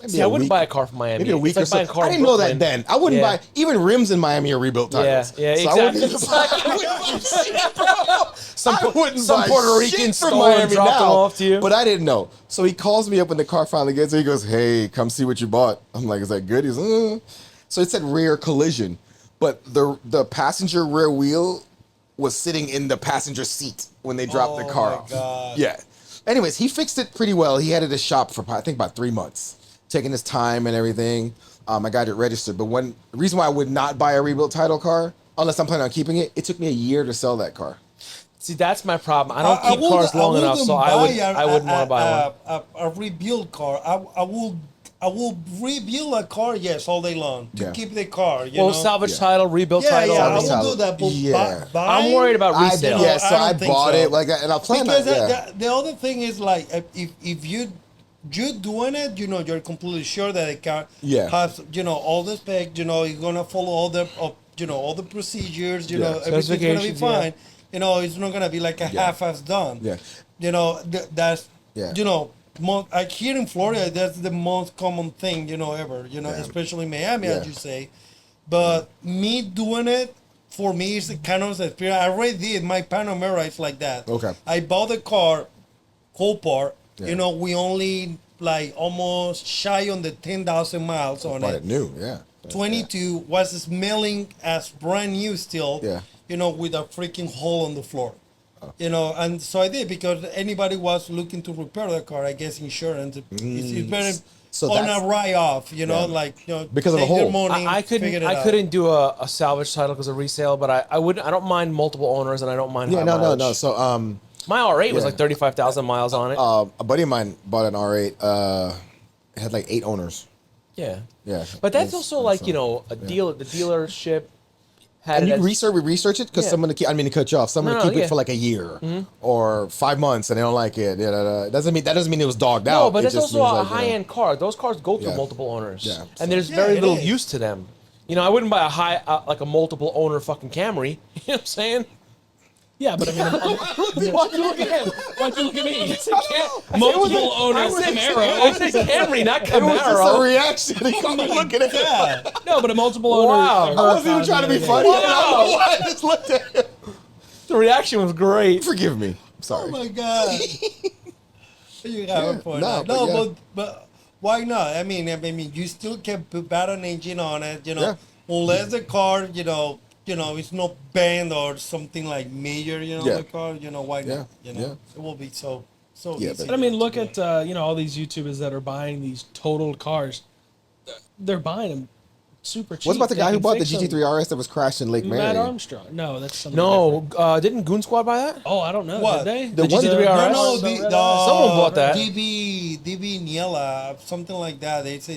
Maybe See, I a wouldn't week. buy a car from Miami. Maybe a week It's or like buying so. a car I in didn't know that Brooklyn. then. I wouldn't Yeah. buy, even rims in Miami are rebuilt titles. Yeah, So I exactly. Some buy Puerto Rican shit from stole and Miami dropped them now, off to you. But I didn't know. So he calls me up when the car finally gets here. He goes, hey, come see what you bought. I'm like, is that good? He's like, So it said rear collision. But the passenger rear wheel was sitting in the passenger seat when they dropped the car my off. God. Yeah. Anyways, he fixed it pretty well. He had it at his shop for I think about 3 months, taking his time and everything. I got it registered. But the reason why I would not buy a rebuilt title car, unless I'm planning on keeping it, it took me a year to sell that car. See, that's my problem. I don't keep cars long enough, so I wouldn't want to buy one. A rebuild car. I will rebuild a car, yes, all day long to Yeah. keep the car. You Well, know? salvage Yeah. title, rebuilt Yeah, title. yeah, I Salvage will title. do that. But Yeah. I'm worried about I resale. did, yeah, so I I don't think bought so. it and I plan Because on yeah. the other thing is like if you're doing it, you know, you're completely sure that the car Yeah. has, you know, all the specs, you know, you're gonna follow all the all the procedures, you Yeah. know, everything's gonna be Specifications, yeah. fine. You know, it's not gonna be like a Yeah. half-ass done. Yeah. You know, that's Yeah. you know. Like here in Florida, that's the most common thing, you know, ever, you know, Yeah. especially Miami, Yeah. as you say. But me doing it, for me, is kind of experience. I already did. My Panamera is like that. Okay. I bought the car, Copart. Yeah. You know, we only like almost shy on the 10,000 miles on Bought it. it new, yeah. 22 was smelling as brand new still. Yeah. You know, with a freaking hole on the floor. You know, and so I did because anybody was looking to repair the car. I guess insurance is better So on that's- a write-off. You know, Yeah. like you know, Because of the take your hole. money, I figure couldn't. it I out. couldn't do a salvage title because of resale, but I wouldn't. I don't mind multiple owners, and I don't mind. Yeah, high no. mileage. So My R8 was yeah. like 35,000 miles on it. a buddy of mine bought an R8. It had like 8 owners. Yeah. Yeah. But that's It's- also like, you know, yeah. the dealership had And it you as- research it because Yeah. someone to keep. I mean to cut you off. Someone No, to no, keep yeah. it for like a year or 5 months and they don't like it. Yeah, that doesn't mean it was dogged out. No, but It it's just also a means, like, you know, high-end car. Those cars go through Yeah. multiple owners. Yeah, And so- there's Yeah, very it little is. use to them. You know, I wouldn't buy like a multiple owner fucking Camry. You know what I'm saying? Yeah, but I mean, Why'd you look at him? Why'd you look at me? multiple owner I said Camaro. Camry, not It was just a Camaro. reaction. He come looking at it. Yeah. No, but a multiple owner. Wow. I wasn't even trying to be funny. I don't know why I just looked at him. The reaction was great. Forgive me. I'm sorry. Oh my god. You have a point. no, No, but yeah. but why not? I mean, you still can put an engine on it, you know, Yeah. unless the car, it's not banned or something like major, Yeah. the car, why Yeah, not? You know, yeah. it will be so Yeah, easy. But I mean, look to at all these YouTubers that are buying these totaled cars. They're buying them super cheap. What's about the They guy who can bought the fix them. GT3 RS that was crashed in Lake Matt Mary? Armstrong. No, that's something No, different. didn't Goon Squad buy that? Oh, I don't know. What? Did they? The The one- GT3 No, RS? No, Someone bought that. DB Niela, something like that. It's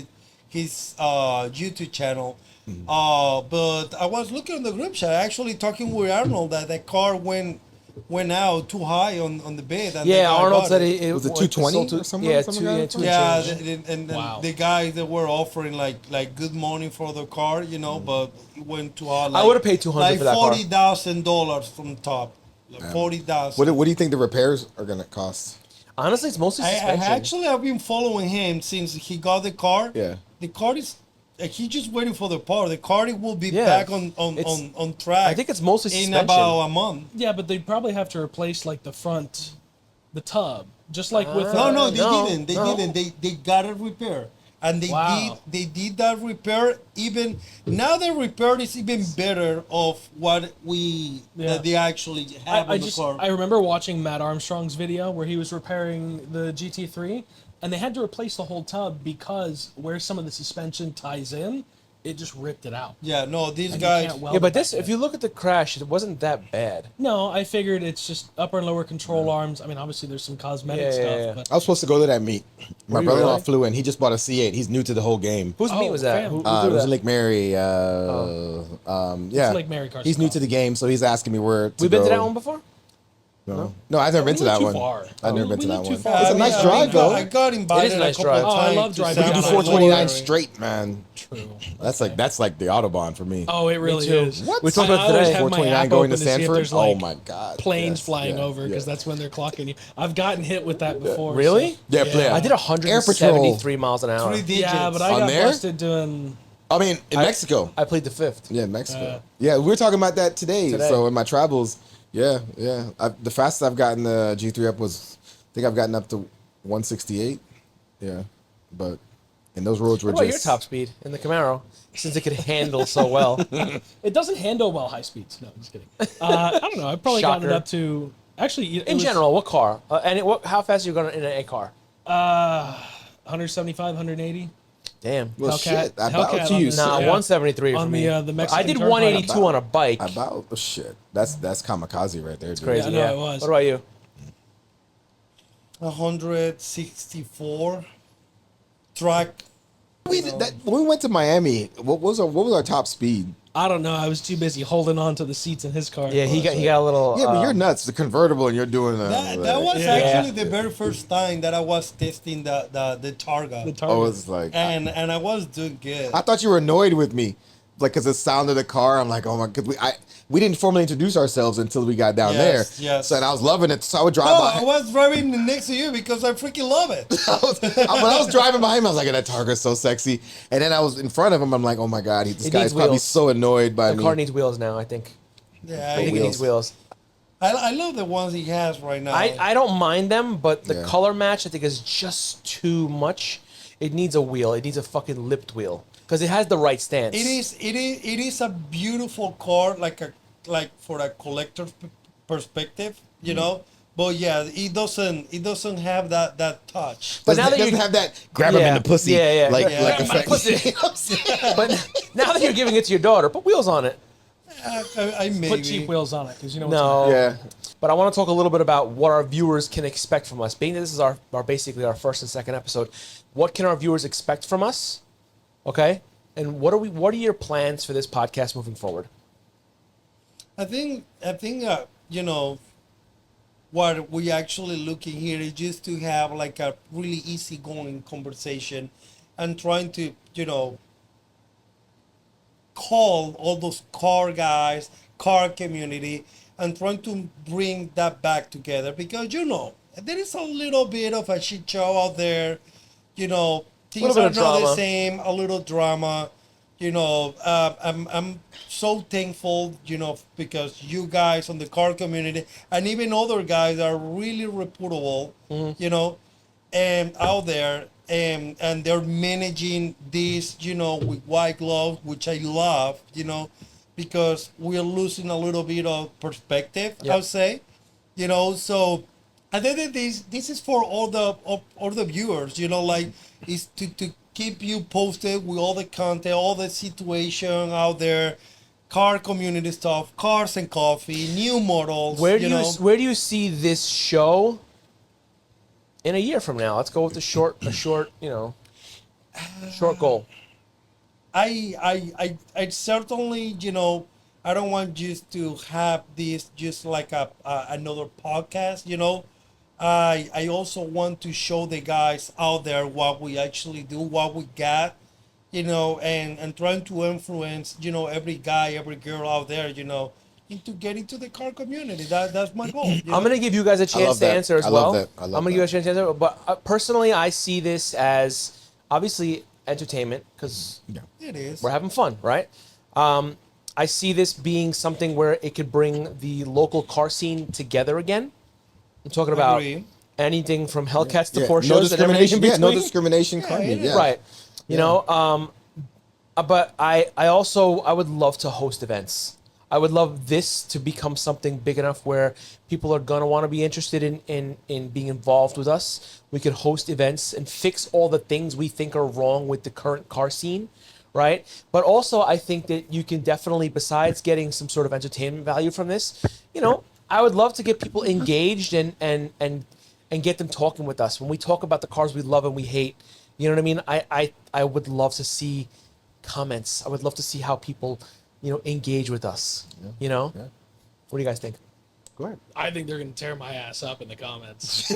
his YouTube channel. Mm-hmm. But I was looking on the group chat, actually talking with Arnold that the car went out too high on the bid. And the Yeah, guy Arnold bought said it. it Was it was 220 sold to- or something- Yeah, something two, like yeah, that? two and Yeah, change. and Wow. the guys that were offering like good money for the car, but it went too high. I would've paid $200 for that car. $40,000 from top, like 40,000. What do you think the repairs are gonna cost? Honestly, it's mostly I suspension. actually have been following him since he got the car. Yeah. The car is He's just waiting for the part. The car will be back on track. I think it's mostly suspension. In about a month. Yeah, but they'd probably have to replace like the front, the tub, just like with. No, they didn't. They didn't. They got it repaired. And they did that repair. Even now, the repair is even better of what they actually have on the car. I remember watching Matt Armstrong's video where he was repairing the GT3, and they had to replace the whole tub because where some of the suspension ties in, it just ripped it out. Yeah, no, these guys. Yeah, but this, if you look at the crash, it wasn't that bad. No, I figured it's just upper and lower control arms. I mean, obviously there's some cosmetic stuff. But I was supposed to go to that meet. My you brother-in-law really? flew in. He just bought a C8. He's new to the whole game. Whose meet was that? fam. Who It did was that? Lake Mary. Yeah, Lake Mary Carson he's new Golf. to the game, so he's asking me where to We've been go. to that one before? No, I've never been to went that too one. far. I've never been We to that went too one. far. It's a nice drive, though. I got invited It is a nice a couple drive. of Oh, I times love to driving We San do down Antonio. 429 straight, man. True. That's like the Autobahn for me. Oh, it really too. is. What? We talked I about always today. have my 429 app going open to see if Sanford. there's, like, Oh my God! planes Yes, flying yeah, over because yeah. that's when they're clocking you. I've gotten hit with that before. Really? so- Yeah, play I it. did Air Patrol. 173 miles an hour. 3 digits. Yeah, but I On got there? busted doing. I mean, in Mexico. I played the fifth. Yeah, Mexico. Yeah, we were talking about that today. So in my travels, the fastest I've gotten the G3 up was, I think I've gotten up to 168. Yeah, but and those roads were What about your just top speed in the Camaro? Since it could handle so well. It doesn't handle well high speeds. No, I'm just kidding. I don't know. I've probably gotten it Shocker. up to actually In general, what car? How fast are you going in a car? 175, 180. Damn. well, Hellcat- shit. Hellcat About on to you. the- Nah, Yeah. 173 for On me. the Mexican I did Turnpike. 182 on a bike. About shit. That's kamikaze right there. Dude. Crazy. Yeah, no, it was. What about you? 164 track. When we went to Miami, what was our top speed? I don't know. I was too busy holding on to the seats in his car. Yeah, he got a little. Yeah, but you're nuts. The convertible, and you're doing That was actually the very first time that I was testing the Targa. The I Target. was like, and I was doing good. I thought you were annoyed with me, like because the sound of the car. I'm like, oh my, because we didn't formally introduce ourselves until we got down there. Yes. So and I was loving it. So I would drive No, by. I was driving next to you because I freaking love it. When I was driving behind him, I was like, that Targa's so sexy. And then I was in front of him. I'm like, oh my God, this It guy's needs probably wheels. so annoyed by The me. car needs wheels now, I think. Yeah, I think it needs wheels. I love the ones he has right now. I don't mind them, but the Yeah. color match I think is just too much. It needs a wheel. It needs a fucking lipped wheel because it has the right stance. It is a beautiful car, like for a collector's perspective, you know. But yeah, it doesn't have that touch. But now that doesn't you have that grab him in the pussy, like Grab my effect. pussy. But now that you're giving it to your daughter, put wheels on it. I maybe Put cheap wheels on it because you know. No. Yeah. But I want to talk a little bit about what our viewers can expect from us. Being that this is our basically our first and second episode, what can our viewers expect from us? Okay? And what are your plans for this podcast moving forward? I think you know what we actually looking here is just to have like a really easygoing conversation and trying to, you know, call all those car guys, car community, and trying to bring that back together because, you know, there is a little bit of a shit show out there, you know, things Little are bit not of the drama. same, a little drama. You know, I'm so thankful, you know, because you guys on the car community and even other guys are really reputable, you know, and out there, and they're managing this, you know, with white gloves, which I love, you know, because we're losing a little bit of perspective, Yep. I'll say, you know. So I think that this is for all the viewers, you know, like is to keep you posted with all the content, all the situation out there, car community stuff, cars and coffee, new models. Where do know. where do you see this show in a year from now? Let's go with a short, you know, short goal. I certainly, you know, I don't want just to have this just like another podcast, you know. I also want to show the guys out there what we actually do, what we got, you know, and trying to influence, you know, every guy, every girl out there, you know, into getting to the car community. That's my goal. You know? I'm going to give you guys a chance to that. answer as I well. love that. I love I'm going to give you a chance to answer. But personally, I see this as obviously entertainment because It is. we're having fun, right? I see this being something where it could bring the local car scene together again. I'm talking about Agree. anything from Hellcats to Yeah, Porsches no and everything discrimination. in Yeah, no between. discrimination. Yeah, car it meet, is. yeah. Right. You know, but I also I would love to host events. I would love this to become something big enough where people are gonna want to be interested in being involved with us. We could host events and fix all the things we think are wrong with the current car scene, right? But also I think that you can definitely, besides getting some sort of entertainment value from this, you know, I would love to get people engaged and get them talking with us. When we talk about the cars we love and we hate, you know what I mean? I would love to see comments. I would love to see how people, you know, engage with us. You know? Yeah. What do you guys think? Go ahead. I think they're going to tear my ass up in the comments. They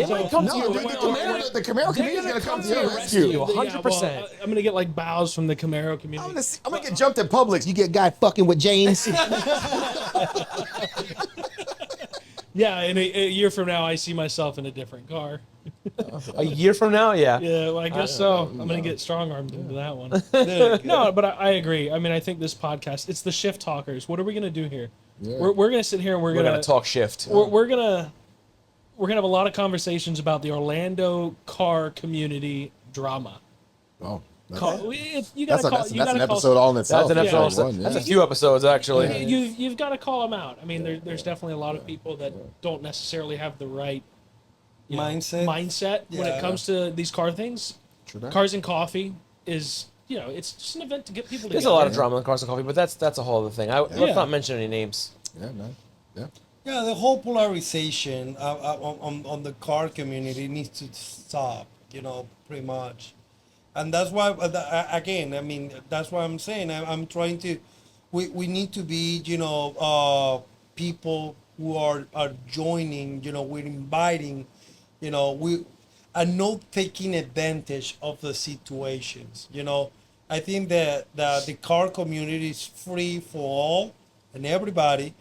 might come to No, your the Camaro community is gonna come to your rescue. rescue. 100%. I'm going to get like bows from the Camaro community. I'm gonna get jumped at Publix. You get guy fucking with James. Yeah, in a year from now, I see myself in a different car. A year from now, yeah. Yeah, well, I guess so. I'm going to get strong armed into that one. No, but I agree. I mean, I think this podcast, it's the shift talkers. What are we going to do here? Yeah. We're going to sit here and We're gonna talk shift. We're gonna have a lot of conversations about the Orlando car community drama. Oh, You gotta that's call. an episode all in itself. That's an Yeah. episode. One, That's yeah. a few episodes actually. You've got to call them out. I mean, there's definitely a lot of people that don't necessarily have the right mindset when Yeah. it comes to these car things. True that. Cars and Coffee is, it's just an event to get people together. There's a lot of drama in Cars and Coffee, but that's a whole other thing. Let's Yeah. not mention any names. Yeah, man. Yeah. Yeah, the whole polarization on the car community needs to stop, pretty much. And that's why, again, I mean, that's why I'm saying I'm trying to, we need to be, people who are joining, we're inviting, we are not taking advantage of the situations, I think that the car community is free for all and everybody,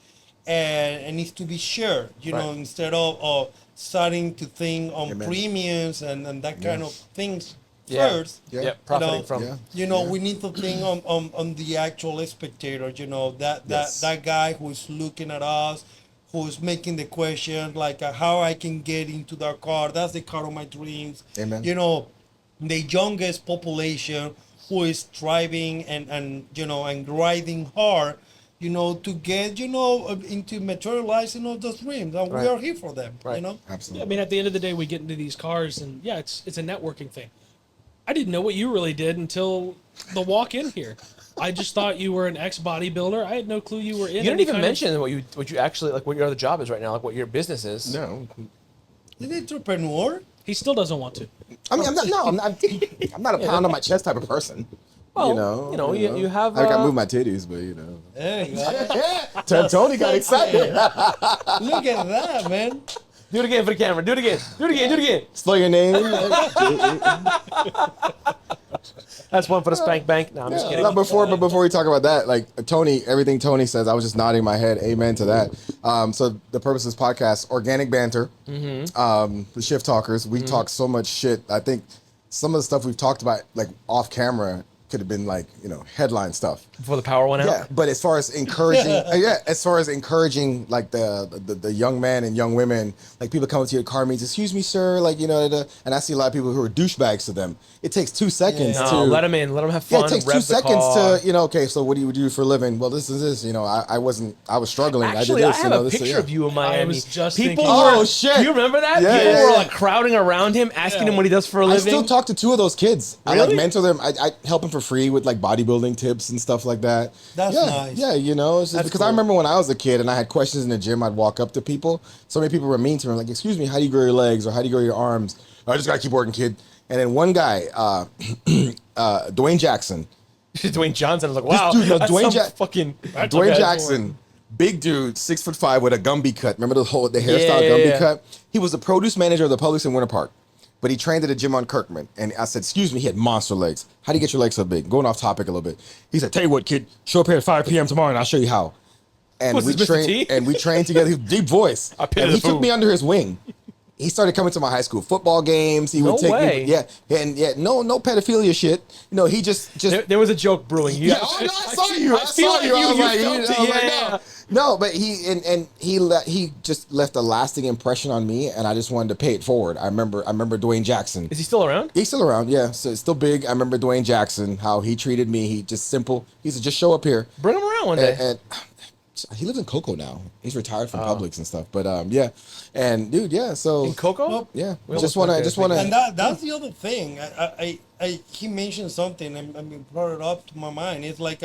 and it needs to be shared, Right. instead of starting to think on Amen. premiums and that kind of things Yeah. first. Yeah, profiting know, from. Yeah. We need to think on the actual spectator, that Yes. that guy who is looking at us, who's making the question like how I can get into that car. That's the car of my dreams. Amen. The youngest population who is driving and riding hard, to get into materializing of those dreams, and we Right. are here for them. Right. Absolutely. I mean, at the end of the day, we get into these cars, and it's a networking thing. I didn't know what you really did until the walk in here. I just thought you were an ex bodybuilder. I had no clue you were in. You didn't any even kind of- mention what you actually like, what your other job is right now, like what your business is. No. An entrepreneur. He still doesn't want to. I mean, I'm not. No, I'm not. I'm not a pound on my chest type of person. Well, you have. I gotta move my titties, but There you go. Tony got excited. Look at that, man. Do it again for the camera. Do it again. Do it again. Do it again. Spell your name. That's one for the spank bank. No, I'm just kidding. But before we talk about that, like Tony, everything Tony says, I was just nodding my head, amen to that. So the purpose of this podcast, organic banter, the shift talkers. We talk so much shit. I think some of the stuff we've talked about, like off camera, could have been like headline stuff. Before the power went out. Yeah, but as far as encouraging, like the young men and young women, like people come to your car meets, excuse me, sir, like and I see a lot of people who are douchebags to them. It takes 2 seconds to No, let them in. Let them have fun. Yeah, it takes rev 2 the seconds car. to okay. So what do you do for a living? Well, this is this. I was struggling. Actually, I I did this. have a this, picture of you in Miami. I was just People thinking- were, Oh, shit. Do you remember that? Yeah, People yeah, were yeah. like crowding around him, asking him what he does for a I living. still talk to 2 of those kids. I Really? like mentor them. I help them for free with like bodybuilding tips and stuff like that. That's yeah, nice. Yeah, it's just because I remember when I was a kid and I had questions in the gym, I'd walk up to people. So many people were mean to me, like, "Excuse me, how do you grow your legs or how do you grow your arms?" I just gotta keep working, kid. And then one guy, Dwayne Jackson. Dwayne Johnson. I was like, wow, dude, no, that's Dwayne some Ja- fucking Dwayne Jackson, big dude, 6'5" with a Gumby cut. Remember the hairstyle Yeah, Gumby yeah. cut? He was the produce manager of the Publix in Winter Park, but he trained at a gym on Kirkman. And I said, "Excuse me," he had monster legs. How do you get your legs so big? Going off topic a little bit. He said, "Tell you what, kid, show up here at 5 p.m. tomorrow, and I'll show you how." And Was we this Mr. trained, T? and we trained together. He was deep voice, I pity and the he took fool. me under his wing. he started coming to my high school football games. He would No take way. me, no pedophilia shit. No, he just There was a joke brewing. yeah, I saw you. I feel saw like you. I was like, felt it. Yeah. no, but he just left a lasting impression on me, and I just wanted to pay it forward. I remember Dwayne Jackson. Is he still around? He's still around, yeah. So it's still big. I remember Dwayne Jackson, how he treated me. He just simple. He said, just show up here. Bring him around one day. And he lives in Cocoa now. He's retired from Publix and stuff. But yeah, and dude, yeah. So In Coco? Well, yeah, We just almost wanna. And that's the other thing. He mentioned something. I mean, brought it up to my mind. It's like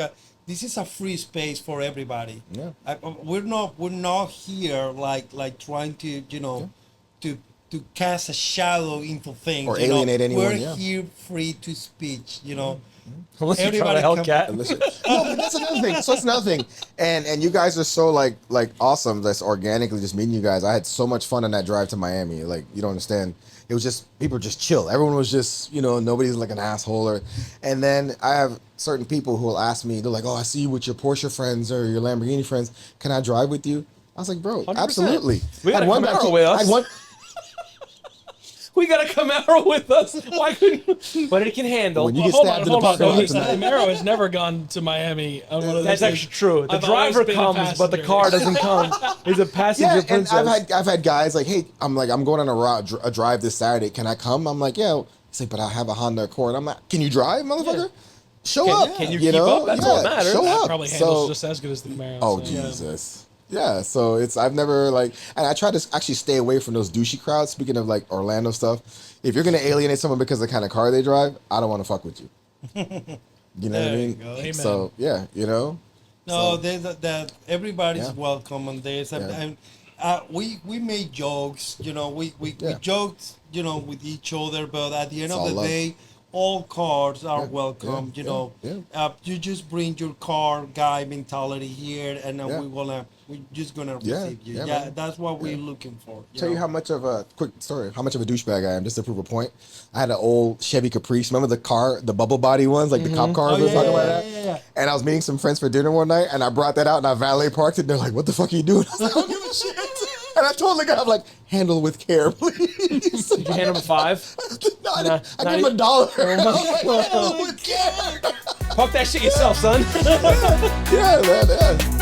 this is a free space for everybody. Yeah. We're not here like trying to to cast a shadow into things Or alienate anyone, We're yeah. here free to speech. Unless you're trying Everybody to come- Hellcat. Listen, no, but that's another thing. So that's another thing. And you guys are so like awesome. That's organically just meeting you guys. I had so much fun on that drive to Miami. Like, you don't understand. It was just people were just chill. Everyone was just, nobody's like an asshole. And then I have certain people who will ask me. They're like, "Oh, I see you with your Porsche friends or your Lamborghini friends. Can I drive with you?" I was like, "Bro, 100%. absolutely." We got I a had Camaro with us. I won. We got a Camaro with us. Why couldn't? But it can handle. When you get Hold stabbed on, in the hold on. parking lot The tonight. Camaro has never gone to Miami. On one of That's those actually things. true. The I've always driver been a comes, but the passenger. car doesn't come. He's a passenger Yeah, and princess. I've had guys like, "Hey, I'm going on a drive this Saturday. Can I come?" I'm like, "Yeah." He's like, "But I have a Honda Accord." I'm like, "Can you drive, motherfucker? Show up. can you keep up? That's all that matters. Show That up." probably handles So, just as good as the Camaro. oh so. Jesus. Yeah, so I've never and I try to actually stay away from those douchey crowds. Speaking of like Orlando stuff, if you're gonna alienate someone because of the kind of car they drive, I don't want to fuck with you. You know what I There you mean? go. Amen. So yeah, No, So- that everybody's Yeah. welcome on this, and we made jokes. We Yeah. joked, with each other, but at the end It's of all the love. day, all cars are Yeah, welcome. yeah. You just bring your car guy mentality here, and Yeah. we're just gonna Yeah, receive you. yeah, Yeah, man. that's what we're looking for. Tell you how much of a quick story, how much of a douchebag I am, just to prove a point. I had an old Chevy Caprice. Remember the bubble body ones, like the cop cars? Oh, we were yeah, talking yeah, about yeah, that. yeah. And I was meeting some friends for dinner one night, and I brought that out, and I valet parked it. And they're like, "What the fuck are you doing?" I was like, "I don't give a shit." And I told the guy, I'm like, "Handle with care, please." Did you hand him a 5? No, I Nah, gave him $1. I'm like, Oh "Handle with care." Fuck that shit yourself, son. Yeah, man. Yeah.